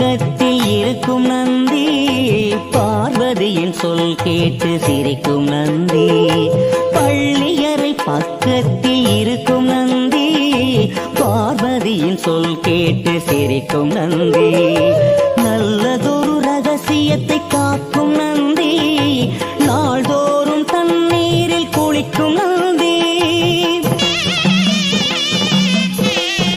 பக்கத்தில் இருக்கும் நந்தி பார்வதியின் சொல் கேட்டு சிரிக்கும் நந்தி. பள்ளியறை பக்கத்தில் இருக்கும் நந்தி பார்வதியின் சொல் கேட்டு சிரிக்கும் நந்தி. நல்லதொரு ரகசியத்தை காக்கும் நந்தி நாள்தோறும் தண்ணீரில் குளிக்கும்